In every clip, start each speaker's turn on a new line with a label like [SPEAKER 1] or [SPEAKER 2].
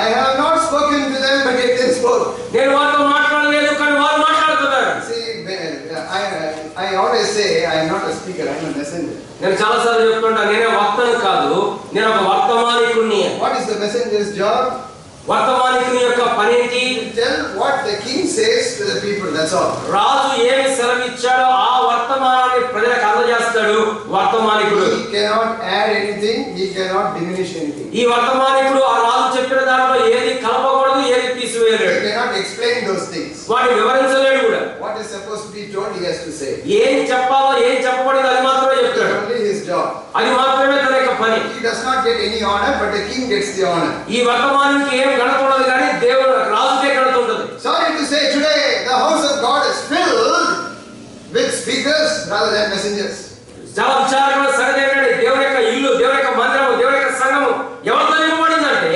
[SPEAKER 1] I have not spoken to them, but yet they spoke.
[SPEAKER 2] నేను వారితో మాట్లాడలేదు కానీ వారు మాట్లాడుతున్నారు.
[SPEAKER 1] See, I always say I am not a speaker, I am a messenger.
[SPEAKER 2] నేను చాలా సార్లు చెప్తుంటా, నేనే వక్తను కాదు, నేను ఒక వర్తమానికుణ్ణి.
[SPEAKER 1] What is the messenger's job?
[SPEAKER 2] వర్తమానికుని యొక్క పని ఏంటి?
[SPEAKER 1] Tell what the king says to the people, that's all.
[SPEAKER 2] రాజు ఏమి సెలవిచ్చాడో ఆ వర్తమానాన్ని ప్రజలకు అందజేస్తాడు వర్తమానికుడు.
[SPEAKER 1] He cannot add anything, he cannot diminish anything.
[SPEAKER 2] ఈ వర్తమానికుడు ఆ రాజు చెప్పిన దాంట్లో ఏది కలపకూడదు, ఏది తీసివేయలేడు.
[SPEAKER 1] He cannot explain those things.
[SPEAKER 2] వాటిని వివరించలేడు కూడా.
[SPEAKER 1] What is supposed to be told, he has to say.
[SPEAKER 2] ఏం చెప్పాలో ఏం చెప్పకూడదు అది మాత్రమే చెప్తాడు.
[SPEAKER 1] Only his job.
[SPEAKER 2] అది మాత్రమే తన యొక్క పని.
[SPEAKER 1] He does not get any honor, but the king gets the honor.
[SPEAKER 2] ఈ వర్తమానానికి ఏం గణపడదు కానీ దేవుడు రాజుకే గణతుంటది.
[SPEAKER 1] Sorry to say, today the house of God is filled with speakers rather than messengers.
[SPEAKER 2] చాలా విచారమైన సంగతి ఏంటంటే దేవుని యొక్క ఇల్లు, దేవుని యొక్క మందిరము, దేవుని యొక్క సంఘము ఎవరితో నింపబడిందంటే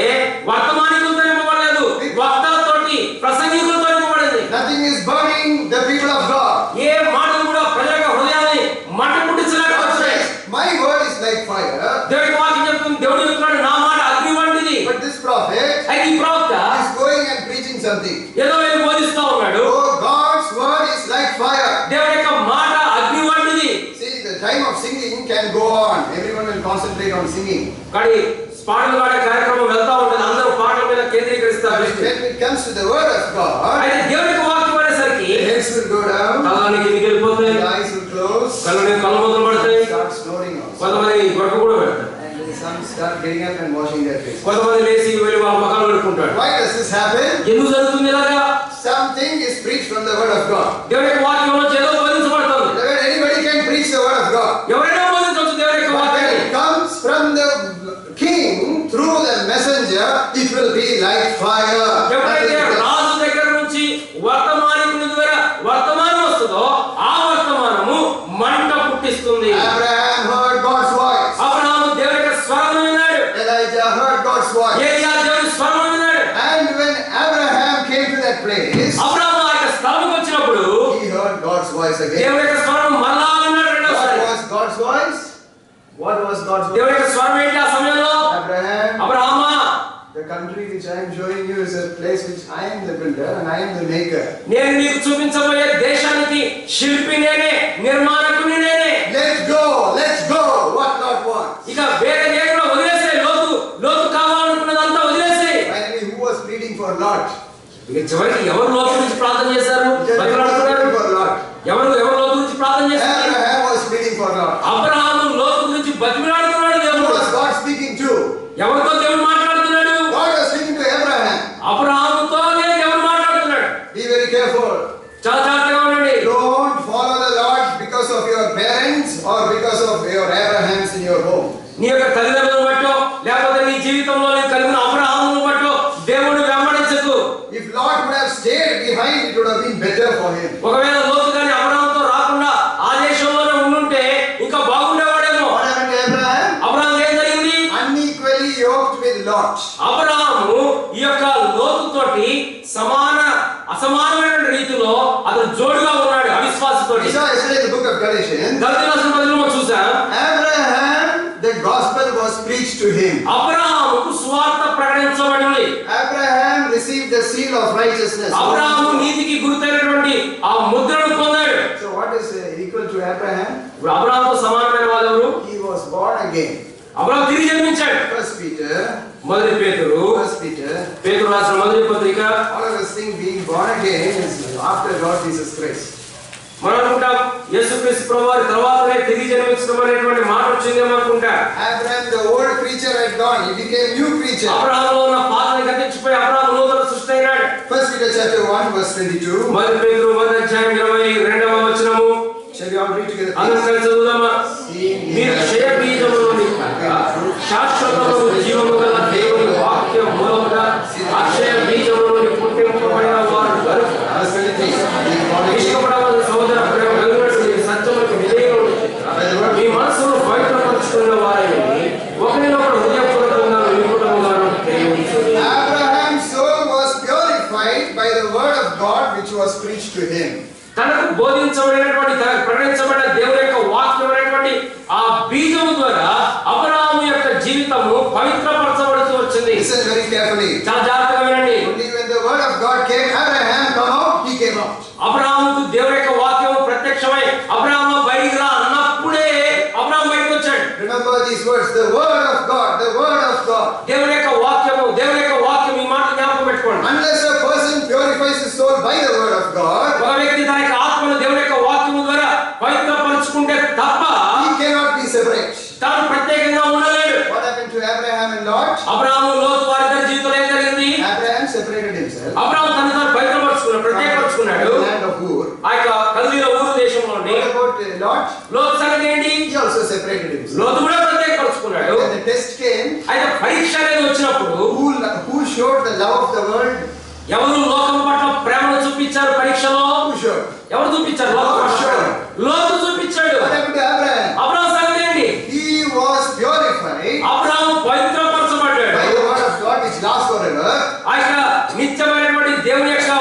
[SPEAKER 2] వర్తమానికులతో నింపబడలేదు, వక్తలతోటి, ప్రసంగికులతో నింపబడింది.
[SPEAKER 1] Nothing is burning the people of God.
[SPEAKER 2] ఏ మాటలు కూడా ప్రజల యొక్క హృదయాన్ని మంట పుట్టించలేకపోతున్నాయి.
[SPEAKER 1] My word is like fire.
[SPEAKER 2] దేవుడి వాక్యం చెప్తుంది, దేవుడు చెప్తున్నాడు నా మాట అగ్ని వంటిది.
[SPEAKER 1] But this prophet
[SPEAKER 2] అయితే ఈ ప్రవక్త
[SPEAKER 1] is going and preaching something.
[SPEAKER 2] ఏదో ఏదో బోధిస్తూ ఉన్నాడు.
[SPEAKER 1] Oh, God's word is like fire.
[SPEAKER 2] దేవుడి యొక్క మాట అగ్ని వంటిది.
[SPEAKER 1] See, the time of singing can go on. Everyone will concentrate on singing.
[SPEAKER 2] కానీ పాటలు పాడే కార్యక్రమం వెళ్తా ఉంటుంది, అందరూ పాటల మీద కేంద్రీకరిస్తారు.
[SPEAKER 1] When it comes to the word of God,
[SPEAKER 2] అయితే దేవుడి యొక్క వాక్యం అనేసరికి
[SPEAKER 1] the heads will go down,
[SPEAKER 2] తలానికి కిందికి వెళ్ళిపోతాయి,
[SPEAKER 1] the eyes will close,
[SPEAKER 2] కళ్ళు మొదలు పడతాయి,
[SPEAKER 1] start snoring also.
[SPEAKER 2] కొంతమంది గొడవ కూడా పెడతారు,
[SPEAKER 1] And then some start getting up and washing their face.
[SPEAKER 2] కొంతమంది లేచి వెళ్ళి వాళ్ళ ముఖాలు కడుక్కుంటారు.
[SPEAKER 1] Why does this happen?
[SPEAKER 2] ఎందుకు జరుగుతుంది ఇలాగా?
[SPEAKER 1] Something is preached from the word of God.
[SPEAKER 2] దేవుడి యొక్క వాక్యంలో ఏదో బోధించబడుతుంది.
[SPEAKER 1] Anybody can preach the word of God.
[SPEAKER 2] ఎవరైనా బోధించవచ్చు దేవుడి యొక్క
[SPEAKER 1] But when
[SPEAKER 2] వాక్యాన్ని.
[SPEAKER 1] it comes from the king through the messenger, it will be like fire.
[SPEAKER 2] ఎప్పుడైతే రాజు దగ్గర నుంచి వర్తమానికుని ద్వారా వర్తమానం వస్తుందో ఆ వర్తమానము మంట పుట్టిస్తుంది.
[SPEAKER 1] Abraham heard God's voice.
[SPEAKER 2] Abraham దేవుడి యొక్క స్వరం విన్నాడు.
[SPEAKER 1] Elijah heard God's voice.
[SPEAKER 2] ఏలీయా దేవుడి స్వరం విన్నాడు.
[SPEAKER 1] And when Abraham came to that place,
[SPEAKER 2] Abraham ఆ యొక్క స్థలంకి వచ్చినప్పుడు
[SPEAKER 1] he heard God's voice again.
[SPEAKER 2] దేవుడి యొక్క స్వరం మరలా విన్నాడు రెండోసారి.
[SPEAKER 1] What was God's voice? What was God's voice?
[SPEAKER 2] దేవుడి యొక్క స్వరం ఏంటి ఆ సమయంలో?
[SPEAKER 1] Abraham,
[SPEAKER 2] అబ్రహామా,
[SPEAKER 1] the country which I am showing you is a place which I am the builder and I am the maker.
[SPEAKER 2] నేను నీకు చూపించబోయే దేశానికి శిల్పి నేనే, నిర్మాణకుని నేనే.
[SPEAKER 1] Let's go, what Lord wants.
[SPEAKER 2] ఇక వేరే ఏదో వదిలేసే, లోతు కావాలనుకున్నదంతా వదిలేసే.
[SPEAKER 1] Finally, who was pleading for Lot?
[SPEAKER 2] ఇక చివరికి ఎవరు లోతు గురించి ప్రార్థన చేశారు? బతిలాడుతున్నారు.
[SPEAKER 1] For Lot.
[SPEAKER 2] ఎవరు లోతు గురించి ప్రార్థన చేశారు?
[SPEAKER 1] Abraham was pleading for Lot.
[SPEAKER 2] Abraham లోతు గురించి బతిలాడుతున్నాడు.
[SPEAKER 1] Who
[SPEAKER 2] దేవుడు
[SPEAKER 1] was God speaking to?
[SPEAKER 2] ఎవరితో దేవుడు మాట్లాడుతున్నాడు?
[SPEAKER 1] God was speaking to Abraham.
[SPEAKER 2] అబ్రహాముతోనే దేవుడు మాట్లాడుతున్నాడు.
[SPEAKER 1] Be very careful.
[SPEAKER 2] చాలా జాగ్రత్తగా ఉండండి.
[SPEAKER 1] Don't follow the Lord because of your parents or because of your Abrahams in your home.
[SPEAKER 2] నీ యొక్క తల్లిదండ్రులను బట్టో లేకపోతే నీ జీవితంలో నీకు కలిగిన అబ్రహామును బట్టో దేవుడు వెంబడించకు.
[SPEAKER 1] If Lot would have stayed behind, it would have been better for him.
[SPEAKER 2] ఒకవేళ లోతు గాని అబ్రహాముతో రాకుండా ఆ దేశంలోనే ఉండుంటే ఇంకా బాగుండేవాడేమో.
[SPEAKER 1] What happened to Abraham?
[SPEAKER 2] Abraham ఏం జరిగింది?
[SPEAKER 1] Unequally yoked with Lot.
[SPEAKER 2] Abraham ఈ యొక్క లోతుతోటి అసమానమైన రీతిలో అతను జోడుగా ఉన్నాడు అవిశ్వాసతోటి.
[SPEAKER 1] We saw yesterday in the book of Galatians.
[SPEAKER 2] గలతీ రాసిన పత్రికలో చూసాం.
[SPEAKER 1] Abraham, the gospel was preached to him.
[SPEAKER 2] అబ్రహాముకు సువార్త ప్రకటించబడింది.
[SPEAKER 1] Abraham received the seal of righteousness.
[SPEAKER 2] Abraham నీతికి గుర్తైనటువంటి ఆ ముద్రను పొందాడు.
[SPEAKER 1] So what is equal to Abraham?
[SPEAKER 2] అబ్రహాముతో సమానమైన వాళ్ళు ఎవరు?
[SPEAKER 1] He was born again.
[SPEAKER 2] Abraham తిరిగి జన్మించాడు.
[SPEAKER 1] First Peter,
[SPEAKER 2] పేతురు రాసిన మొదటి పత్రిక.
[SPEAKER 1] all of us think being born again is after Lord Jesus Christ.
[SPEAKER 2] మనం అనుకుంటాం యేసుక్రీస్తు ప్రభువారి తర్వాతనే తిరిగి జన్మించడం అనేటువంటి మాట వచ్చిందేమో అనుకుంటా.
[SPEAKER 1] Abraham, the old creature had gone, he became new creature.
[SPEAKER 2] అబ్రహాములో ఉన్న పాతని గతించిపోయి అబ్రహాము నూతన సృష్టి అయినాడు.
[SPEAKER 1] First Peter chapter 1 verse 22.
[SPEAKER 2] మొదటి పేతురు మొదటి అధ్యాయం 22వ వచనము.
[SPEAKER 1] Shall we all read together?
[SPEAKER 2] అందరం కలిసి చదువుదామా? మీరు క్షయ బీజములోని శాశ్వతమైన జీవము గల దేవుని వాక్యం మూలముగా అక్షయ బీజములోని పుట్టింపబడిన వారు ఇష్టపడవలసిన సోదర ప్రేమ కలిగినటువంటి సత్యములకు విధేయులు మీ మనసును పవిత్రపరుచుకున్న వారిని ఒకరినొకరు హృదయపూర్వకంగా వినుటముగాను ప్రేమించుడి.
[SPEAKER 1] Abraham's soul was purified by the word of God which was preached to him.
[SPEAKER 2] తనకు బోధించబడినటువంటి ప్రకటించబడిన దేవుని యొక్క వాక్యం అనేటువంటి ఆ బీజము ద్వారా అబ్రహాము యొక్క జీవితము పవిత్రపరచబడుతూ వచ్చింది.
[SPEAKER 1] Listen very carefully.
[SPEAKER 2] చాలా జాగ్రత్తగా వినండి.
[SPEAKER 1] Only when the word of God came, Abraham come out, he came out.
[SPEAKER 2] అబ్రహాముకు దేవుని యొక్క వాక్యం ప్రత్యక్షమై అబ్రహాము బయటికి రా అన్నప్పుడే అబ్రహాము బయటకు వచ్చాడు.
[SPEAKER 1] Remember these words, the word of God, the word of God.
[SPEAKER 2] దేవుని యొక్క వాక్యము, దేవుని యొక్క వాక్యం, ఈ మాట జ్ఞాపకం పెట్టుకోండి.
[SPEAKER 1] Unless a person purifies his soul by the word of God,
[SPEAKER 2] ఒక వ్యక్తి తన యొక్క ఆత్మను దేవుని యొక్క వాక్యము ద్వారా పవిత్రపరచుకుంటే తప్ప
[SPEAKER 1] he cannot be separate.
[SPEAKER 2] తాను ప్రత్యేకంగా ఉండలేడు.
[SPEAKER 1] What happened to Abraham and Lot?
[SPEAKER 2] Abraham లోతు వారిద్దరి జీవితంలో ఏం జరిగింది?
[SPEAKER 1] Abraham separated himself.
[SPEAKER 2] అబ్రహాము తనను తాను పవిత్రపరచుకున్నాడు, ప్రత్యేకపరచుకున్నాడు.
[SPEAKER 1] The land of Ur.
[SPEAKER 2] ఆ యొక్క కల్దీల ఊరు దేశంలో నుండి.
[SPEAKER 1] What about Lot?
[SPEAKER 2] లోతు సంగతి ఏంటి?
[SPEAKER 1] He also separated himself.
[SPEAKER 2] లోతు కూడా ప్రత్యేకపరచుకున్నాడు.
[SPEAKER 1] When the test came,
[SPEAKER 2] అయితే పరీక్ష అనేది వచ్చినప్పుడు
[SPEAKER 1] who showed the love of the world?
[SPEAKER 2] ఎవరు లోకం పట్ల ప్రేమను చూపించారు పరీక్షలో?
[SPEAKER 1] Who showed?
[SPEAKER 2] ఎవరు చూపించారు? లోతు చూపించాడు.
[SPEAKER 1] What happened to Abraham?
[SPEAKER 2] Abraham సంగతి ఏంటి?
[SPEAKER 1] He was purified
[SPEAKER 2] Abraham పవిత్రపరచబడ్డాడు.
[SPEAKER 1] by the word of God which lasts forever.
[SPEAKER 2] ఆ యొక్క నిత్యమైనటువంటి దేవుని యొక్క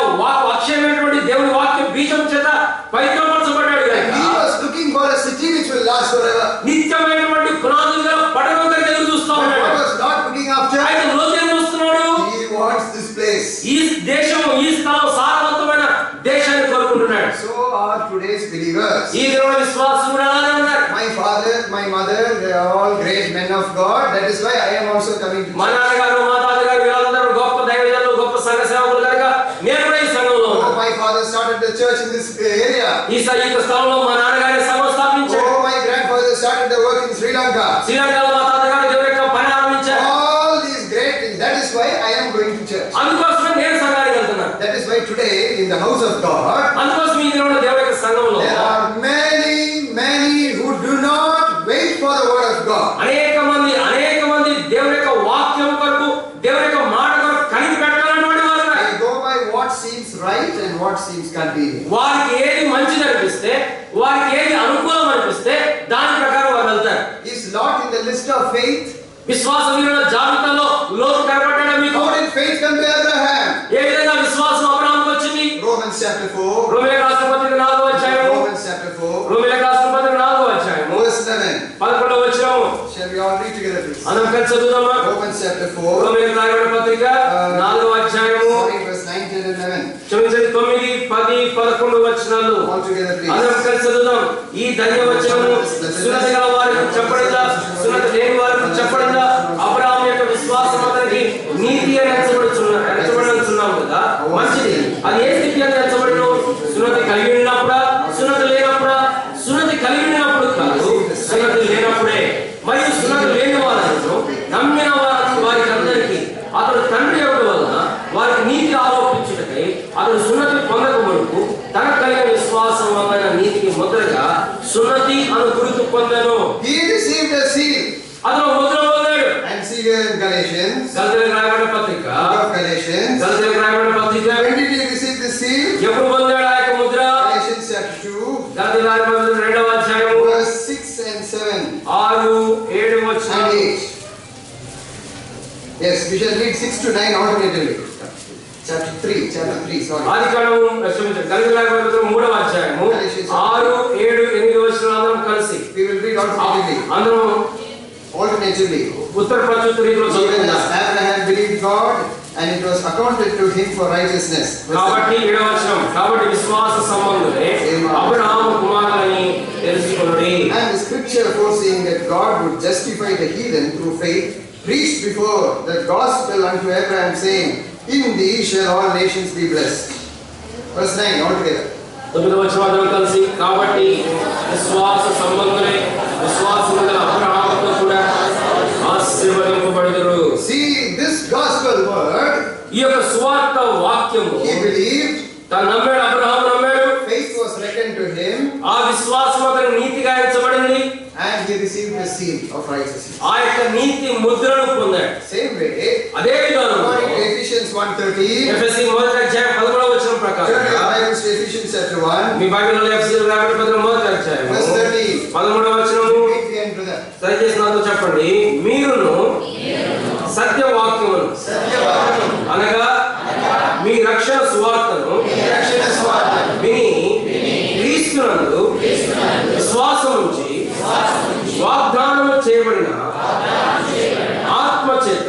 [SPEAKER 2] అక్షయమైనటువంటి దేవుని వాక్యం బీజం చేత పవిత్రపరచబడ్డాడు.
[SPEAKER 1] And he was looking for a city which will last forever.
[SPEAKER 2] నిత్యమైనటువంటి పునాదులుగా పడగొందరికి ఎదురు చూస్తా
[SPEAKER 1] But
[SPEAKER 2] ఉన్నాడు.
[SPEAKER 1] what was not looking after?
[SPEAKER 2] ఆయన లోతు ఏం చూస్తున్నాడు?
[SPEAKER 1] He wants this place.
[SPEAKER 2] ఈ దేశం, ఈ స్థలం సారవంతమైన దేశాన్ని కోరుకుంటున్నాడు.
[SPEAKER 1] So are today's believers.
[SPEAKER 2] ఈ దేవుని విశ్వాసం కూడా అలానే ఉన్నారు.
[SPEAKER 1] My father, my mother, they are all great men of God. That is why I am also coming to
[SPEAKER 2] మా
[SPEAKER 1] church.
[SPEAKER 2] నాన్నగారు, మా తాతగారు వీళ్ళందరూ గొప్ప దైవజనులు, గొప్ప సంఘ సేవకులు కనుక నేను కూడా ఈ సంఘంలో
[SPEAKER 1] Oh,
[SPEAKER 2] ఉన్నాను.
[SPEAKER 1] my father started the church in this area.
[SPEAKER 2] ఈ స్థలంలో మా నాన్నగారి సంఘం స్థాపించాడు.
[SPEAKER 1] Oh, my grandfather started the work in Sri Lanka.
[SPEAKER 2] శ్రీలంకలో మా తాతగారు దేవుని యొక్క పని ఆరంభించారు.
[SPEAKER 1] All these great things. That is why I am going to church.
[SPEAKER 2] అందుకోసమే నేను సంఘానికి వెళ్తున్నాను.
[SPEAKER 1] That is why today in the house of God,
[SPEAKER 2] అందుకోసం ఈ దినంలో దేవుని యొక్క సంఘంలో
[SPEAKER 1] there are many who do not wait for the word of God.
[SPEAKER 2] అనేక మంది దేవుని యొక్క వాక్యం కొరకు, దేవుని యొక్క మాట కొరకు కనిపి పెట్టాలన్నటువంటి వారు ఉన్నారు.
[SPEAKER 1] They go by what seems right and what seems convenient.
[SPEAKER 2] వారికి ఏది మంచిది అనిపిస్తే, వారికి ఏది అనుకూలం అనిపిస్తే దాని ప్రకారం వారు వెళ్తారు.
[SPEAKER 1] Is Lot in the list of faith?
[SPEAKER 2] విశ్వాస వీరుల జాబితాలో లోతు కనబడ్డాడా మీకు?
[SPEAKER 1] How did faith come to Abraham?
[SPEAKER 2] ఏ విధంగా విశ్వాసం అబ్రహాముకు వచ్చింది?
[SPEAKER 1] Romans chapter 4.
[SPEAKER 2] రోమీయులకు రాసిన పత్రిక 4వ అధ్యాయము.
[SPEAKER 1] Romans chapter 4.
[SPEAKER 2] రోమీయులకు రాసిన పత్రిక 4వ అధ్యాయము
[SPEAKER 1] Verse 11.
[SPEAKER 2] 11వ వచనము.
[SPEAKER 1] Shall we all read together, please?
[SPEAKER 2] అందరం కలిసి చదువుదామా?
[SPEAKER 1] Romans chapter 4.
[SPEAKER 2] రోమీయులకు రాసిన పత్రిక 4వ అధ్యాయము.
[SPEAKER 1] Sorry, verse 9, 10 and 11.
[SPEAKER 2] క్షమించండి, 9, 10, 11 వచనాలు
[SPEAKER 1] All together, please.
[SPEAKER 2] అందరం కలిసి చదువుదాం. ఈ ధన్య వచనము సున్నతి గల వారికి చెప్పడిందా, సున్నతి లేని వారికి చెప్పడిందా? అబ్రహాము యొక్క విశ్వాసం అతనికి నీతి అని ఎంచబడుచున్నాం కదా. మంచిది. అది ఏ స్థితి అని ఎంచబడిన? సున్నతి కలిగి ఉన్నప్పుడా, సున్నతి లేనప్పుడా? సున్నతి కలిగి ఉన్నప్పుడు కాదు, సున్నతి లేనప్పుడే. మరియు సున్నతి లేని వారంలో నమ్మిన వారికి అందరికీ అతడు తండ్రి ఎవరి వలన వారికి నీతి ఆరోపించుటకై అతడు సున్నతి పొందకమునుపు తనకు కలిగిన విశ్వాసం వలన నీతికి ముద్రగా సున్నతి అను గుర్తు పొందెను.
[SPEAKER 1] He received a seal.
[SPEAKER 2] అతను ముద్ర పొందాడు.
[SPEAKER 1] And see here in Galatians.
[SPEAKER 2] గలతీయులకు రాయబడిన పత్రిక.
[SPEAKER 1] Book of Galatians.
[SPEAKER 2] గలతీయులకు రాయబడిన పత్రిక.
[SPEAKER 1] When did he receive the seal?
[SPEAKER 2] ఎప్పుడు పొందాడు ఆ యొక్క ముద్ర?
[SPEAKER 1] Galatians chapter 2.
[SPEAKER 2] గలతీయులకు రాయబడిన పత్రిక 2వ అధ్యాయము
[SPEAKER 1] Verse 6 and 7.
[SPEAKER 2] 6, 7
[SPEAKER 1] And
[SPEAKER 2] వచనాలు.
[SPEAKER 1] 8. Yes, we shall read 6 to 9 alternatively. Chapter 3, sorry.
[SPEAKER 2] ఆదికాండము క్షమించండి. గలతీయులకు రాయబడిన పత్రిక 3వ అధ్యాయము 6, 7, 8 వచనాలు అందరం కలిసి
[SPEAKER 1] We will read alternatively.
[SPEAKER 2] అందరం ఉత్తర ప్రత్యుత్తర రీతిలో
[SPEAKER 1] Even
[SPEAKER 2] చదువుకుందాం.
[SPEAKER 1] as Abraham believed God and it was accounted to him for righteousness.
[SPEAKER 2] కాబట్టి 7వ వచనం, కాబట్టి విశ్వాస సంబంధులే Abraham కుమారులని తెలుసుకొనుడి.
[SPEAKER 1] And the scripture foreseeing that God would justify the heathen through faith preached before the gospel unto Abraham saying, in thee shall all nations be blessed. Verse 9 altogether.
[SPEAKER 2] 9వ వచనం కలిసి, కాబట్టి విశ్వాస సంబంధులే విశ్వాసము గల అబ్రహాముతో కూడా ఆశీర్వదింపబడుదురు.
[SPEAKER 1] See this gospel word,
[SPEAKER 2] ఈ యొక్క సువార్త వాక్యము
[SPEAKER 1] he believed,
[SPEAKER 2] తను నమ్మాడు, అబ్రహాము నమ్మాడు.
[SPEAKER 1] faith was reckoned to him,
[SPEAKER 2] ఆ విశ్వాసం అతనికి నీతిగా ఎంచబడింది.
[SPEAKER 1] and he received the seal of righteousness.
[SPEAKER 2] ఆ యొక్క నీతి ముద్రను పొందాడు.
[SPEAKER 1] Same way,
[SPEAKER 2] అదే విధానం
[SPEAKER 1] according to Ephesians 1:13,
[SPEAKER 2] ఎఫెసీ 1:13 వచనం
[SPEAKER 1] turn
[SPEAKER 2] ప్రకారం
[SPEAKER 1] your Bibles to Ephesians chapter 1,
[SPEAKER 2] మీ బైబిల్లో ఎఫెసీయులకు రాయబడిన పత్రిక 1:13
[SPEAKER 1] verse 13.
[SPEAKER 2] 13వ వచనము.
[SPEAKER 1] Read the end to that.
[SPEAKER 2] దయచేసి నాతో చెప్పండి. మీరును సత్యవాక్యమును అనగా మీ రక్షణ సువార్తను విని క్రీస్తునందు విశ్వాసం ఉంచి వాగ్దానము చేయబడిన ఆత్మ చేత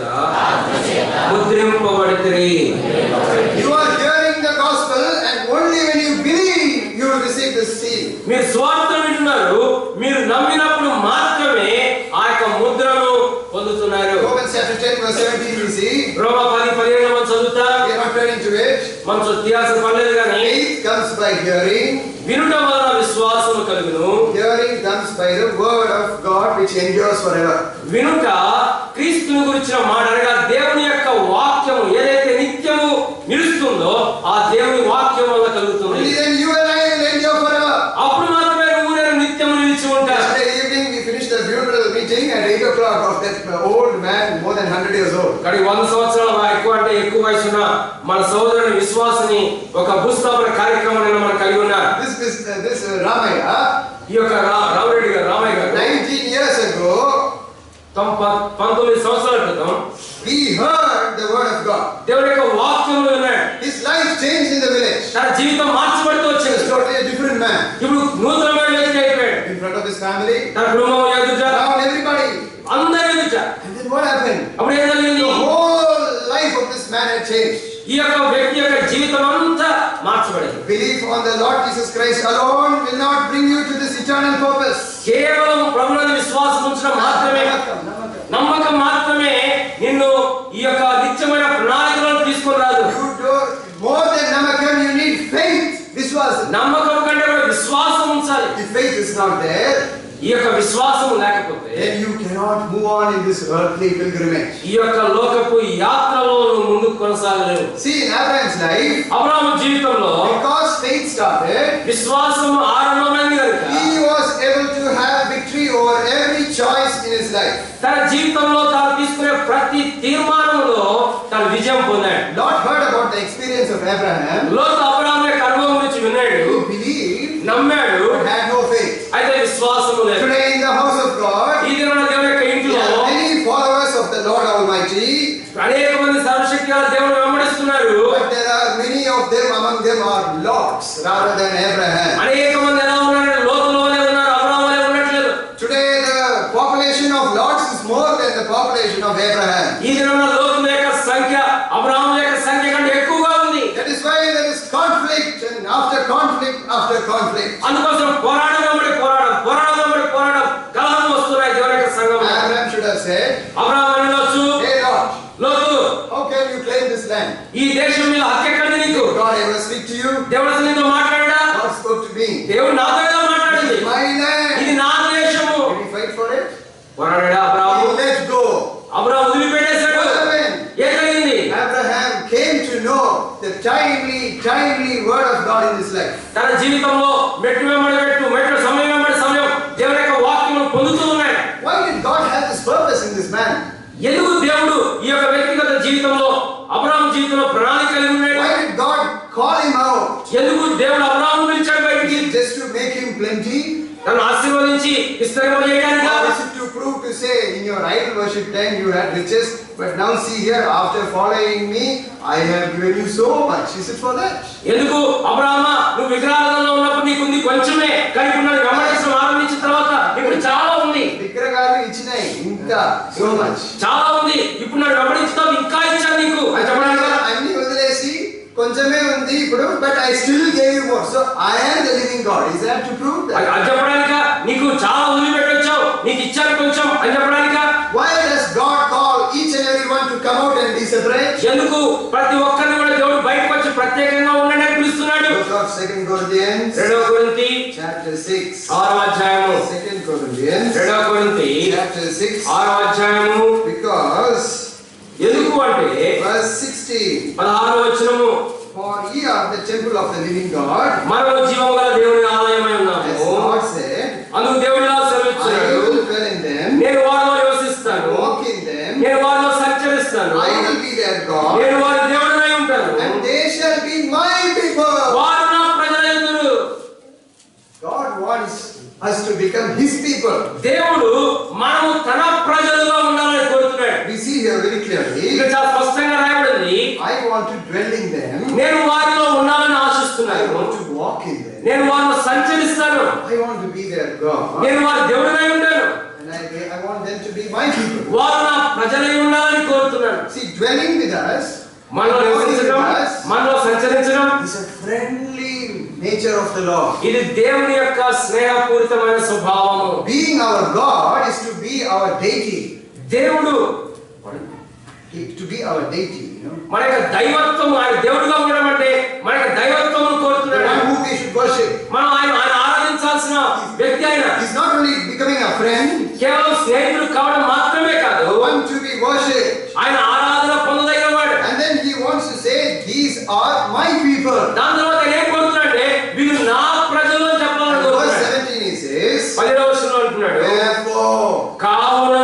[SPEAKER 2] ఒకటి.
[SPEAKER 1] You are hearing the gospel, and only when you believe you will receive the seal.
[SPEAKER 2] మీరు స్వార్థం వింటున్నారు, మీరు నమ్మినప్పుడు మాత్రమే ఆ యొక్క ముద్రను పొందుతున్నారు.
[SPEAKER 1] Romans chapter 10 verse 17 we see.
[SPEAKER 2] రోమా 10:17 మనం చదువుతాం.
[SPEAKER 1] We are not turning to it.
[SPEAKER 2] మనం తీయాల్సిన పర్లేదు కానీ
[SPEAKER 1] Faith comes by hearing.
[SPEAKER 2] వినుట వలన విశ్వాసము కలుగును.
[SPEAKER 1] Hearing comes by the word of God which endures forever.
[SPEAKER 2] వినుట క్రీస్తుని గురించిన మాట అనగా దేవుని యొక్క వాక్యము ఏదైతే నిత్యము నిలుస్తుందో ఆ దేవుని వాక్యం వల్ల కలుగుతుంది.
[SPEAKER 1] Only then you and I will endure forever.
[SPEAKER 2] అప్పుడు మాత్రమే నువ్వు నేను నిత్యము నిలిచి ఉంటా.
[SPEAKER 1] Yesterday evening we finished the funeral meeting at 8 o'clock of that old man more than 100 years old.
[SPEAKER 2] కానీ 100 సంవత్సరాల ఎక్కువ అంటే ఎక్కువ వయసున్న మన సోదరుని విశ్వాసని ఒక భూస్థాపన కార్యక్రమాన్ని మనం కలిగి ఉన్నాం.
[SPEAKER 1] This Ramaya,
[SPEAKER 2] ఈ యొక్క రామరెడ్డి గారు, రామయ్య గారు
[SPEAKER 1] 19 years ago
[SPEAKER 2] 19 సంవత్సరాల క్రితం
[SPEAKER 1] he heard the word of God.
[SPEAKER 2] దేవుని యొక్క వాక్యము విన్నాడు.
[SPEAKER 1] His life changed in the village.
[SPEAKER 2] తన జీవితం మార్చబడుతూ
[SPEAKER 1] He
[SPEAKER 2] వచ్చింది.
[SPEAKER 1] was totally a different man.
[SPEAKER 2] ఇప్పుడు నూతనమైన వ్యక్తి అయిపోయాడు.
[SPEAKER 1] In front of his family,
[SPEAKER 2] తన కుటుంబం ఎదుట,
[SPEAKER 1] around everybody.
[SPEAKER 2] అందరి ఎదుట.
[SPEAKER 1] And then what happened?
[SPEAKER 2] అప్పుడు ఏం జరిగింది?
[SPEAKER 1] The whole life of this man had changed.
[SPEAKER 2] ఈ యొక్క వ్యక్తి యొక్క జీవితం అంతా మార్చబడింది.
[SPEAKER 1] Belief on the Lord Jesus Christ alone will not bring you to this eternal purpose.
[SPEAKER 2] కేవలం ప్రభువుని విశ్వాసం ఉంచడం మాత్రమే, నమ్మకం మాత్రమే నిన్ను ఈ యొక్క నిత్యమైన ప్రణాళికలను తీసుకొని రాదు.
[SPEAKER 1] You do more than namakam, you need faith. Vishwas.
[SPEAKER 2] నమ్మకం కంటే కూడా విశ్వాసం ఉంచాలి.
[SPEAKER 1] If faith is not there,
[SPEAKER 2] ఈ యొక్క విశ్వాసం లేకపోతే
[SPEAKER 1] then you cannot move on in this earthly pilgrimage.
[SPEAKER 2] ఈ యొక్క లోకపు యాత్రలో నువ్వు ముందుకు కొనసాగలేవు.
[SPEAKER 1] See, in Abraham's life,
[SPEAKER 2] అబ్రాహాము జీవితంలో
[SPEAKER 1] because faith started,
[SPEAKER 2] విశ్వాసం ఆరంభమైంది కనుక
[SPEAKER 1] he was able to have victory over every choice in his life.
[SPEAKER 2] తన జీవితంలో తాను తీసుకునే ప్రతి తీర్మానంలో తన విజయం పొందాడు.
[SPEAKER 1] Lot heard about the experience of Abraham.
[SPEAKER 2] లోతు అబ్రాహాము యొక్క అనుభవం గురించి విన్నాడు,
[SPEAKER 1] Who believed
[SPEAKER 2] నమ్మాడు,
[SPEAKER 1] but had no faith.
[SPEAKER 2] అయితే విశ్వాసము లేదు.
[SPEAKER 1] Today in the house of God,
[SPEAKER 2] ఈ దినాన దేవుని యొక్క
[SPEAKER 1] there
[SPEAKER 2] ఇంటిలో
[SPEAKER 1] are many followers of the Lord Almighty,
[SPEAKER 2] అనేక మంది సర్వశక్తి గల దేవుని వెంబడిస్తున్నారు.
[SPEAKER 1] but there are many of them among them are Lots rather than Abraham.
[SPEAKER 2] అనేక మంది ఎలా ఉన్నారు? లోతులో ఉన్నారు, అబ్రాహాములో ఉండట్లేదు.
[SPEAKER 1] Today the population of Lots is more than the population of Abraham.
[SPEAKER 2] ఈ దినాన లోతుల యొక్క సంఖ్య అబ్రాహాము యొక్క సంఖ్య కంటే ఎక్కువగా ఉంది.
[SPEAKER 1] That is why there is conflict and after conflict after conflict.
[SPEAKER 2] అందుకోసం పోరాటం వెంబడి పోరాటం, పోరాటం వెంబడి పోరాటం, కలహం వస్తున్నాయి దేవుని యొక్క సంఘంలో.
[SPEAKER 1] Abraham should have said,
[SPEAKER 2] అబ్రాహాము అనొచ్చు,
[SPEAKER 1] hey Lot,
[SPEAKER 2] లోతు,
[SPEAKER 1] how can you claim this land?
[SPEAKER 2] ఈ దేశం మీద హక్కు ఎక్కడిది నీకు?
[SPEAKER 1] Did God ever speak to you?
[SPEAKER 2] దేవుడు అసలు నీతో మాట్లాడా?
[SPEAKER 1] God spoke to me.
[SPEAKER 2] దేవుడు నాతో ఏదో మాట్లాడింది.
[SPEAKER 1] My land.
[SPEAKER 2] ఇది నా దేశము.
[SPEAKER 1] Did he fight for it?
[SPEAKER 2] పోరాడా Abraham?
[SPEAKER 1] He let go.
[SPEAKER 2] Abraham వదిలిపెట్టేశాడు.
[SPEAKER 1] What happened?
[SPEAKER 2] ఏం జరిగింది?
[SPEAKER 1] Abraham came to know the timely word of God in his life.
[SPEAKER 2] తన జీవితంలో మెట్టు వెంబడి మెట్టు, మెట్టు సమయం వెంబడి సమయం దేవుని యొక్క వాక్యమును పొందుతూ ఉన్నాడు.
[SPEAKER 1] Why did God have this purpose in this man?
[SPEAKER 2] ఎందుకు దేవుడు ఈ యొక్క వ్యక్తిగత జీవితంలో అబ్రాహాము జీవితంలో ప్రణాళిక కలిగి ఉన్నాడు?
[SPEAKER 1] Why did God call him out?
[SPEAKER 2] ఎందుకు దేవుడు అబ్రాహాము పిలిచాడు బయటికి?
[SPEAKER 1] Just to make him plenty?
[SPEAKER 2] తను ఆశీర్వదించి విస్తరింపజేయడానికి
[SPEAKER 1] Or
[SPEAKER 2] కాదు.
[SPEAKER 1] is it to prove to say in your idol worship time you had riches, but now see here after following me I have given you so much? Is it for that?
[SPEAKER 2] ఎందుకు అబ్రాహామా నువ్వు విగ్రహాలలో ఉన్నప్పుడు నీకుంది కొంచెమే, కానీ ఇప్పుడు నన్ను వెంబడించడం ఆరంభించిన తర్వాత ఇప్పుడు చాలా ఉంది.
[SPEAKER 1] విగ్రహాలు ఇచ్చినాయి ఇంకా so much.
[SPEAKER 2] చాలా ఉంది, ఇప్పుడు నన్ను వెంబడించుతావు, ఇంకా ఇచ్చాను నీకు అని చెప్పడానికి కదా.
[SPEAKER 1] అన్ని వదిలేసి కొంచెమే ఉంది ఇప్పుడు, but I still gave you more. So I am the living God. Is that to prove that?
[SPEAKER 2] అది చెప్పడానిక నీకు చాలా వదిలిపెట్టొచ్చావు, నీకు ఇచ్చాను కొంచెం అని చెప్పడానిక.
[SPEAKER 1] Why does God call each and every one to come out and be separate?
[SPEAKER 2] ఎందుకు ప్రతి ఒక్కరిని కూడా దేవుడు బయటకు వచ్చి ప్రత్యేకంగా ఉండడానికి పిలుస్తున్నాడు?
[SPEAKER 1] Book of 2 Corinthians
[SPEAKER 2] 2 కొరింథీ
[SPEAKER 1] chapter 6.
[SPEAKER 2] 6వ అధ్యాయము.
[SPEAKER 1] 2 Corinthians
[SPEAKER 2] 2 కొరింథీ
[SPEAKER 1] chapter 6.
[SPEAKER 2] 6వ అధ్యాయము.
[SPEAKER 1] Because
[SPEAKER 2] ఎందుకు అంటే
[SPEAKER 1] verse 16,
[SPEAKER 2] 16వ వచనము,
[SPEAKER 1] for ye are the temple of the living God.
[SPEAKER 2] మనము జీవము గల దేవుని ఆలయమై
[SPEAKER 1] As
[SPEAKER 2] ఉన్నాము.
[SPEAKER 1] God said,
[SPEAKER 2] అందుకు దేవుడు ఇలా
[SPEAKER 1] I
[SPEAKER 2] సెలవిచ్చాడు,
[SPEAKER 1] will dwell in them,
[SPEAKER 2] నేను వారిలో నివసిస్తాను,
[SPEAKER 1] walk in them,
[SPEAKER 2] నేను వారిలో సంచరిస్తాను,
[SPEAKER 1] I will be their God,
[SPEAKER 2] నేను వారి దేవుడినై ఉంటాను,
[SPEAKER 1] and they shall be my people.
[SPEAKER 2] వారు నా ప్రజలైందురు.
[SPEAKER 1] God wants us to become His people.
[SPEAKER 2] దేవుడు మనము తన ప్రజలుగా ఉండాలని కోరుతున్నాడు.
[SPEAKER 1] We see here very clearly,
[SPEAKER 2] ఇక్కడ చాలా స్పష్టంగా రాయబడింది,
[SPEAKER 1] I want to dwell in them,
[SPEAKER 2] నేను వారిలో ఉండాలని
[SPEAKER 1] I
[SPEAKER 2] ఆశిస్తున్నాను,
[SPEAKER 1] want to walk in them,
[SPEAKER 2] నేను వారిలో సంచరిస్తాను,
[SPEAKER 1] I want to be their God,
[SPEAKER 2] నేను వారి దేవుడినై ఉంటాను,
[SPEAKER 1] and I want them to be my people.
[SPEAKER 2] వారు నా ప్రజలై ఉండాలని కోరుతున్నాను.
[SPEAKER 1] See, dwelling with us
[SPEAKER 2] మనలో నివసించడం, మనలో సంచరించడం
[SPEAKER 1] is a friendly nature of the Lord.
[SPEAKER 2] ఇది దేవుని యొక్క స్నేహపూరితమైన స్వభావము.
[SPEAKER 1] Being our God is to be our deity.
[SPEAKER 2] దేవుడు
[SPEAKER 1] To be our deity, you know.
[SPEAKER 2] మన యొక్క దైవత్వం, ఆయన దేవుడిగా ఉండడం అంటే మన యొక్క దైవత్వమును
[SPEAKER 1] The
[SPEAKER 2] కోరుతున్నాడు.
[SPEAKER 1] one who we should worship.
[SPEAKER 2] మనం ఆయన ఆరాధించాల్సిన వ్యక్తి ఆయన.
[SPEAKER 1] He's not only becoming a friend,
[SPEAKER 2] కేవలం స్నేహితుడు కావడం మాత్రమే కాదు,
[SPEAKER 1] one to be worshipped.
[SPEAKER 2] ఆయన ఆరాధన పొందదగిన వాడు.
[SPEAKER 1] And then he wants to say, these are my people.
[SPEAKER 2] దాని తర్వాత ఆయన ఏం కోరుతున్నాడంటే వీరు నా ప్రజలు అని చెప్పాలని
[SPEAKER 1] Verse
[SPEAKER 2] కోరుతున్నాడు.
[SPEAKER 1] 17 he says,
[SPEAKER 2] 10వ వచనంలో అంటున్నాడు,
[SPEAKER 1] wherefore,
[SPEAKER 2] కావున.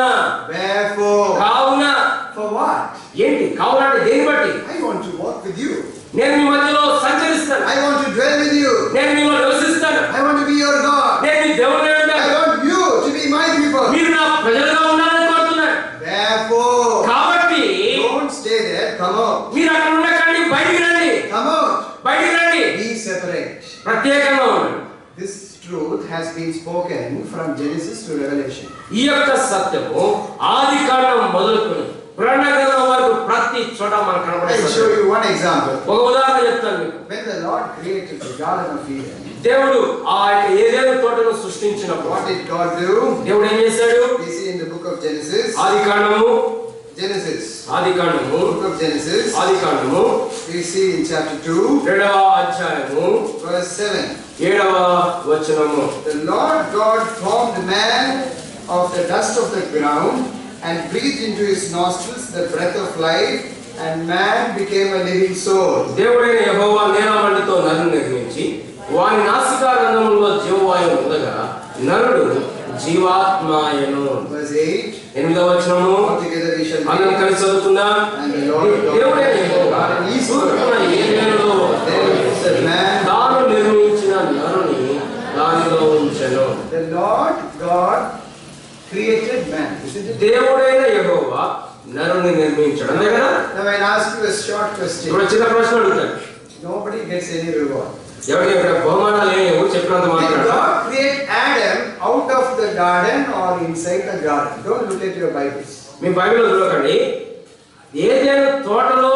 [SPEAKER 1] for what?
[SPEAKER 2] ఏంటి కావున అంటే దేని బట్టి?
[SPEAKER 1] I want to walk with you.
[SPEAKER 2] నేను మీ మధ్యలో సంచరిస్తాను,
[SPEAKER 1] I want to dwell with you.
[SPEAKER 2] నేను మీలో నివసిస్తాను,
[SPEAKER 1] I want to be your God.
[SPEAKER 2] నేను మీ దేవుడిగా
[SPEAKER 1] I
[SPEAKER 2] ఉంటాను,
[SPEAKER 1] want you to be my people.
[SPEAKER 2] మీరు నా ప్రజలుగా ఉండాలని కోరుతున్నాడు.
[SPEAKER 1] Therefore,
[SPEAKER 2] కాబట్టి
[SPEAKER 1] don't stay there. Come out.
[SPEAKER 2] మీరు అక్కడ ఉండకండి, బయటికి రండి,
[SPEAKER 1] Come out.
[SPEAKER 2] బయటికి రండి,
[SPEAKER 1] Be separate.
[SPEAKER 2] ప్రత్యేకంగా ఉండండి.
[SPEAKER 1] This truth has been spoken from Genesis to Revelation.
[SPEAKER 2] ఈ యొక్క సత్యము ఆదికాండం మొదలుకొని పురాణ గ్రంథం వరకు ప్రతి చోట మనకు
[SPEAKER 1] I'll
[SPEAKER 2] కనబడుతుంది.
[SPEAKER 1] show you one example.
[SPEAKER 2] ఒక ఉదాహరణ చెప్తాను మీకు.
[SPEAKER 1] When the Lord created the Garden of Eden,
[SPEAKER 2] దేవుడు ఆ యొక్క ఏదైనా తోటను సృష్టించినప్పుడు
[SPEAKER 1] what did God do?
[SPEAKER 2] దేవుడు ఏం చేశాడు?
[SPEAKER 1] We see in the book of Genesis.
[SPEAKER 2] ఆదికాండము
[SPEAKER 1] Book of Genesis. We see in chapter 2,
[SPEAKER 2] 2వ అధ్యాయము
[SPEAKER 1] verse 7.
[SPEAKER 2] 7వ వచనము.
[SPEAKER 1] The Lord God formed man of the dust of the ground and breathed into his nostrils the breath of life, and man became a living soul.
[SPEAKER 2] దేవుడైన యెహోవా నేలమంటితో నరుని నిర్మించి వాని నాసికారంధ్రములో జీవవాయువు ఉండగా నరుడు జీవాత్మాయను.
[SPEAKER 1] Verse 8.
[SPEAKER 2] 8వ వచనము.
[SPEAKER 1] All together we shall
[SPEAKER 2] అందరం
[SPEAKER 1] read.
[SPEAKER 2] కలిసి చదువుతుందా?
[SPEAKER 1] And the Lord God
[SPEAKER 2] దేవుడైన యెహోవా తూర్పున ఏదెనులో తాను నిర్మించిన నరుని దానిలో ఉంచెను.
[SPEAKER 1] The Lord God created man. Isn't it?
[SPEAKER 2] దేవుడైన యెహోవా నరుని నిర్మించాడు. అంతే కదా?
[SPEAKER 1] Now I'll ask you a short question.
[SPEAKER 2] ఇప్పుడు చిన్న ప్రశ్న అడుగుతాను.
[SPEAKER 1] Nobody gets any reward.
[SPEAKER 2] ఎవరికి ఇక్కడ బహుమానాలు లేవు, చెప్పినంత
[SPEAKER 1] Did
[SPEAKER 2] మాత్రాన.
[SPEAKER 1] God create Adam out of the garden or inside the garden? Don't look at your Bibles.
[SPEAKER 2] మీ బైబిల్లో చూడకండి. ఏదైనా తోటలో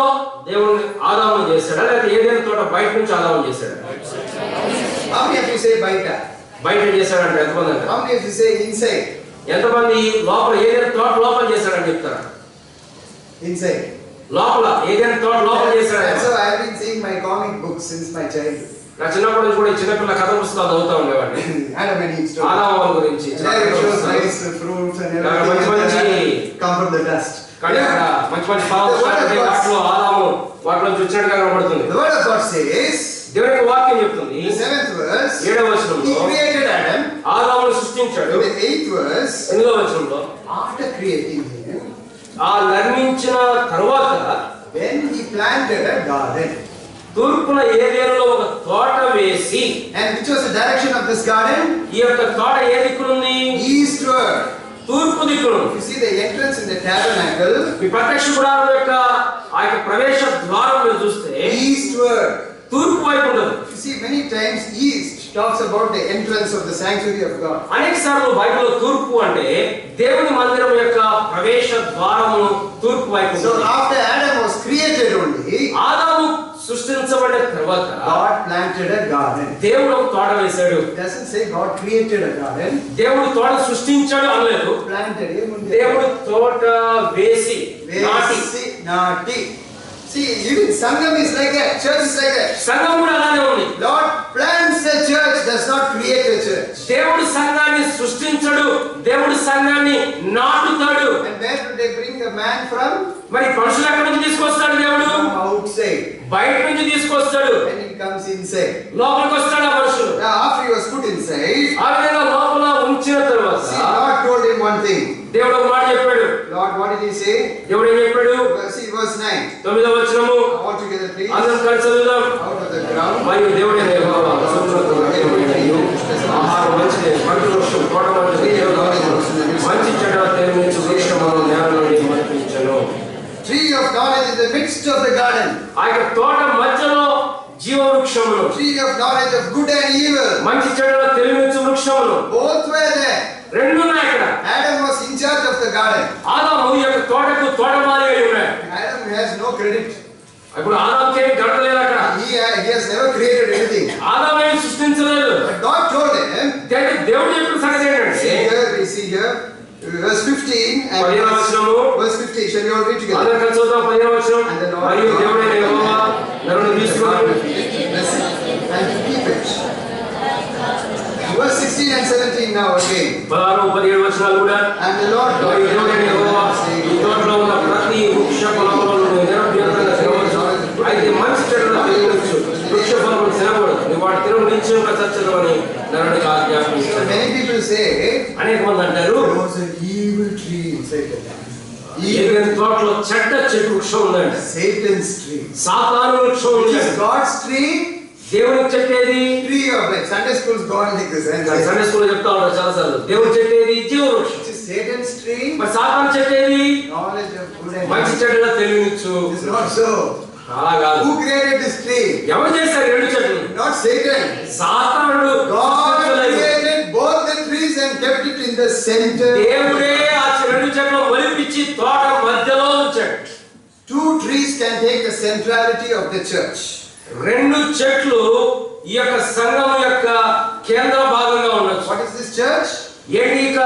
[SPEAKER 2] దేవుని ఆదాము చేశాడా, లేకపోతే ఏదైనా తోట బయట నుంచి ఆదాము చేశాడా?
[SPEAKER 1] How many of you say baita?
[SPEAKER 2] బయట చేశాడంటే ఎంతమంది అంటారు?
[SPEAKER 1] How many of you say inside?
[SPEAKER 2] ఎంతమంది లోపల ఏదైనా తోట లోపల చేశాడని చెప్తారా?
[SPEAKER 1] Inside.
[SPEAKER 2] లోపల ఏదైనా తోట లోపల చేశాడు.
[SPEAKER 1] So I have been seeing my comic books since my childhood.
[SPEAKER 2] నా చిన్నప్పటి నుంచి కూడా ఈ చిన్నపిల్ల కథ పుస్తకాలు చదువుతా ఉండేవాడిని.
[SPEAKER 1] Adam and Eve story.
[SPEAKER 2] ఆదాము గురించి
[SPEAKER 1] There it shows nice fruits and
[SPEAKER 2] మంచి
[SPEAKER 1] everything come from the dust.
[SPEAKER 2] కానీ అక్కడ మంచి మంచి ఫలాలు వాటిలో ఆదాము వాటిలో చూసినట్టుగా కనబడుతుంది.
[SPEAKER 1] The word of God says,
[SPEAKER 2] దేవుని యొక్క వాక్యం చెప్తుంది.
[SPEAKER 1] in the 7th verse,
[SPEAKER 2] 7వ వచనంలో
[SPEAKER 1] He created Adam.
[SPEAKER 2] ఆదామును సృష్టించాడు.
[SPEAKER 1] In the 8th verse,
[SPEAKER 2] 8వ వచనంలో
[SPEAKER 1] after creating him,
[SPEAKER 2] ఆ నిర్మించిన తరువాత
[SPEAKER 1] when He planted a garden.
[SPEAKER 2] తూర్పున ఏదేనులో ఒక తోట వేసి.
[SPEAKER 1] And which was the direction of this garden?
[SPEAKER 2] ఈ యొక్క తోట ఏ దిక్కునుంది?
[SPEAKER 1] Eastward.
[SPEAKER 2] తూర్పు దిక్కును.
[SPEAKER 1] You see the entrance in the tabernacle.
[SPEAKER 2] ఈ ప్రత్యక్ష గుడారం యొక్క ఆ యొక్క ప్రవేశ ద్వారం మీరు చూస్తే
[SPEAKER 1] Eastward.
[SPEAKER 2] తూర్పు వైపు ఉండదు.
[SPEAKER 1] You see many times east talks about the entrance of the sanctuary of God.
[SPEAKER 2] అనేక సార్లు బైబిల్లో తూర్పు అంటే దేవుని మందిరం యొక్క ప్రవేశ ద్వారము తూర్పు వైపు
[SPEAKER 1] So
[SPEAKER 2] ఉంటుంది.
[SPEAKER 1] after Adam was created only,
[SPEAKER 2] ఆదాము సృష్టించబడిన తర్వాత
[SPEAKER 1] God planted a garden.
[SPEAKER 2] దేవుడు ఒక తోట వేశాడు.
[SPEAKER 1] It doesn't say God created a garden.
[SPEAKER 2] దేవుడు తోట సృష్టించాడు అనలేదు.
[SPEAKER 1] Planted.
[SPEAKER 2] దేవుడు తోట వేసి
[SPEAKER 1] Nati. See, even Sangam is like that. Church is like that.
[SPEAKER 2] సంఘం కూడా అలానే ఉంది.
[SPEAKER 1] Lord plants a church, does not create a church.
[SPEAKER 2] దేవుడు సంఘాన్ని సృష్టించడు, దేవుడు సంఘాన్ని నాటుతాడు.
[SPEAKER 1] And where do they bring the man from?
[SPEAKER 2] మరి మనుషులు ఎక్కడి నుంచి తీసుకొస్తాడు దేవుడు?
[SPEAKER 1] From outside.
[SPEAKER 2] బయట నుంచి తీసుకొస్తాడు.
[SPEAKER 1] When he comes inside.
[SPEAKER 2] లోపలికి వస్తాడు ఆ మనుషులు.
[SPEAKER 1] Now after he was put inside,
[SPEAKER 2] ఆ విధంగా లోపల ఉంచిన తర్వాత
[SPEAKER 1] see, Lord told him one thing.
[SPEAKER 2] దేవుడు ఒక మాట చెప్పాడు.
[SPEAKER 1] Lord, what did he say?
[SPEAKER 2] దేవుడు ఏం చెప్పాడు?
[SPEAKER 1] See verse 9.
[SPEAKER 2] 9వ వచనము.
[SPEAKER 1] All together please.
[SPEAKER 2] అందరం కలిసి చదువుదాం.
[SPEAKER 1] Out of the ground.
[SPEAKER 2] మరియు దేవుడైన యెహోవా ఆహారం మంచిది, పండు వృక్షం తోట మంచిది, మంచి చెడ్డ తెలియని వృక్షమును నేల నుండి మొలిపించెను.
[SPEAKER 1] Tree of knowledge in the midst of the garden.
[SPEAKER 2] ఆ యొక్క తోట మధ్యలో జీవ వృక్షములు,
[SPEAKER 1] Tree of knowledge of good and evil.
[SPEAKER 2] మంచి చెడ్డల తెలియని వృక్షములు
[SPEAKER 1] Both were there.
[SPEAKER 2] రెండు ఉన్నాయి అక్కడ.
[SPEAKER 1] Adam was in charge of the garden.
[SPEAKER 2] ఆదాము ఈ యొక్క తోటకు తోటమాలి అయి ఉన్నాడు.
[SPEAKER 1] Adam has no credit.
[SPEAKER 2] ఇప్పుడు ఆదాముకి గడపలేదు అక్కడ.
[SPEAKER 1] He has never created anything.
[SPEAKER 2] ఆదాము ఏం సృష్టించలేదు.
[SPEAKER 1] But God told him.
[SPEAKER 2] దేవుడు చెప్పిన సంగతి ఏంటంటే,
[SPEAKER 1] we see here verse 15 and verse 15. Shall we all read together?
[SPEAKER 2] అందరం కలిసి చదువుదాం. 15వ వచనం. మరియు దేవుడైన యెహోవా నరుని తీసుకొని
[SPEAKER 1] and to keep it. Verse 16 and 17 now again.
[SPEAKER 2] 16, 17 వచనాలు కూడా.
[SPEAKER 1] And the Lord
[SPEAKER 2] మరియు దేవుడైన యెహోవా ఈ తోటలో ఉన్న ప్రతి వృక్ష ఫలములను నిరభ్యంతరంగా తినవచ్చు. అయితే మంచి చెడులను తినవచ్చు. వృక్ష ఫలములను తినకూడదు. నువ్వు వాటి తినవు నిశ్చయంగా చచ్చదు అని నరునికి ఆజ్ఞాపిస్తాడు.
[SPEAKER 1] Many people say,
[SPEAKER 2] అనేక మంది అంటారు,
[SPEAKER 1] there was an evil tree in Satan.
[SPEAKER 2] ఏదైనా తోటలో చెడ్డ చెట్టు వృక్షం ఉందండి.
[SPEAKER 1] Satan's tree.
[SPEAKER 2] సాతాను వృక్షం
[SPEAKER 1] Which
[SPEAKER 2] ఉంది.
[SPEAKER 1] is God's tree.
[SPEAKER 2] దేవునికి చెప్పేది
[SPEAKER 1] Tree of life. Sunday school's gone like this.
[SPEAKER 2] Sunday school చెప్తా ఉంటారు చాలా సార్లు. దేవుడు చెప్పేది జీవ వృక్షం.
[SPEAKER 1] Which is Satan's tree.
[SPEAKER 2] మరి సాతాను చెప్పేది
[SPEAKER 1] Knowledge of good and
[SPEAKER 2] మంచి
[SPEAKER 1] evil.
[SPEAKER 2] చెడ్డగా తెలియనిచ్చు.
[SPEAKER 1] It's not so.
[SPEAKER 2] అలా కాదు.
[SPEAKER 1] Who created this tree?
[SPEAKER 2] ఎవరు చేశారు రెండు చెట్లు?
[SPEAKER 1] Not Satan.
[SPEAKER 2] సాతానుడు.
[SPEAKER 1] God created both the trees and kept it in the center.
[SPEAKER 2] దేవుడే ఆ రెండు చెట్లు ఒలిపించి తోట మధ్యలో ఉంచాడు.
[SPEAKER 1] Two trees can take the centrality of the church.
[SPEAKER 2] రెండు చెట్లు ఈ యొక్క సంఘం యొక్క కేంద్ర భాగంగా ఉండొచ్చు.
[SPEAKER 1] What is this church?
[SPEAKER 2] ఏంటి ఇక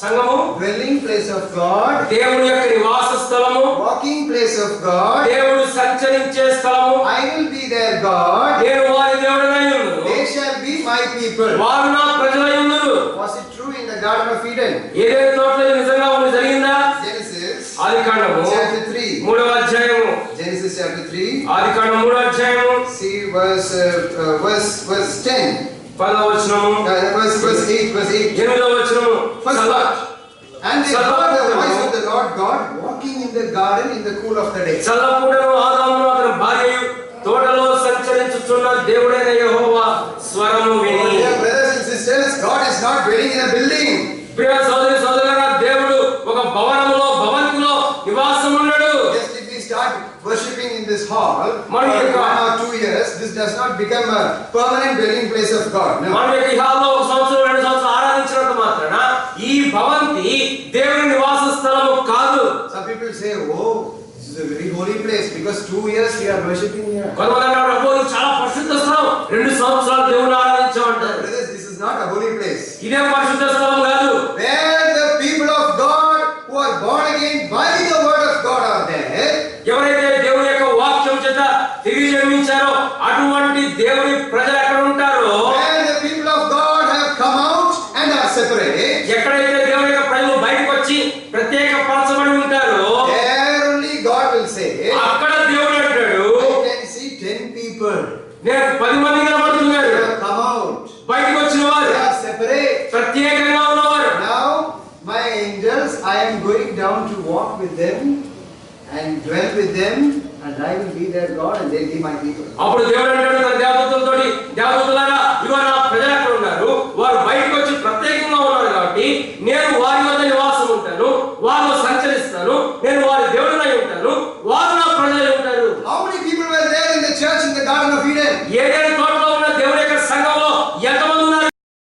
[SPEAKER 2] సంఘము?
[SPEAKER 1] Dwelling place of God.
[SPEAKER 2] దేవుని యొక్క నివాస స్థలము.
[SPEAKER 1] Walking place of God.
[SPEAKER 2] దేవుడు సంచరించే స్థలము.
[SPEAKER 1] I will be their God.
[SPEAKER 2] నేను వారి దేవుడనై ఉన్నాను.
[SPEAKER 1] They shall be my people.
[SPEAKER 2] వారు నా ప్రజలై ఉన్నారు.
[SPEAKER 1] Was it true in the Garden of Eden?
[SPEAKER 2] ఏదైనా తోటలో నిజంగా ఉంది జరిగిందా?
[SPEAKER 1] Genesis
[SPEAKER 2] ఆదికాండము
[SPEAKER 1] chapter 3.
[SPEAKER 2] 3వ అధ్యాయము.
[SPEAKER 1] Genesis chapter 3.
[SPEAKER 2] ఆదికాండం 3వ అధ్యాయము.
[SPEAKER 1] See verse 10.
[SPEAKER 2] 10వ వచనము.
[SPEAKER 1] Verse 8.
[SPEAKER 2] 8వ వచనము.
[SPEAKER 1] First part. And they heard the voice of the Lord God walking in the garden in the cool of the day.
[SPEAKER 2] చల్లపూడను ఆదామును అతని భార్యయు తోటలో సంచరించుచున్న దేవుడైన యెహోవా స్వరము విని.
[SPEAKER 1] Dear brothers and sisters, God is not dwelling in a building.
[SPEAKER 2] ప్రియ సోదరి సోదరులారా, దేవుడు ఒక భవనములో భవంతిలో నివాసం ఉన్నాడు.
[SPEAKER 1] Just if we start worshipping in this hall for
[SPEAKER 2] Mani
[SPEAKER 1] 1 or 2 years, this does not become a permanent dwelling place of God. No.
[SPEAKER 2] మనం ఈ హాల్లో ఒక సంవత్సరం 2 సంవత్సరాలు ఆరాధించినంత మాత్రాన ఈ భవంతి దేవుని నివాస స్థలము కాదు.
[SPEAKER 1] Some people say, oh, this is a very holy place because 2 years we are worshipping here.
[SPEAKER 2] కొంతమంది అంటారు, అబ్బో ఇది చాలా పరిశుద్ధ స్థలం, 2 సంవత్సరాలు దేవుని ఆరాధించామంటారు.
[SPEAKER 1] Brothers, this is not a holy place.
[SPEAKER 2] ఇదే పరిశుద్ధ స్థలం కాదు.
[SPEAKER 1] Where the people of God who are born again by the word of God are there.
[SPEAKER 2] ఎవరైతే దేవుని యొక్క వాక్యం చేత తిరిగి జన్మించారో అటువంటి దేవుని ప్రజలు ఎక్కడ ఉంటారో,
[SPEAKER 1] Where the people of God have come out and are separate.
[SPEAKER 2] ఎక్కడైతే దేవుని యొక్క ప్రజలు బయటకు వచ్చి ప్రత్యేకపరచబడి ఉంటారో,
[SPEAKER 1] There only God will say,
[SPEAKER 2] అక్కడ దేవుడు అంటాడు,
[SPEAKER 1] I can see 10 people.
[SPEAKER 2] నేను 10 మంది కనబడుతున్నారు.
[SPEAKER 1] They have come out.
[SPEAKER 2] బయటకు వచ్చిన వారు,
[SPEAKER 1] They are separate.
[SPEAKER 2] ప్రత్యేకంగా ఉన్నవారు.
[SPEAKER 1] Now my angels, I am going down to walk with them and dwell with them, and I will be their God and they will be my people.
[SPEAKER 2] అప్పుడు దేవుడు అంటాడు తన దేవతలతో,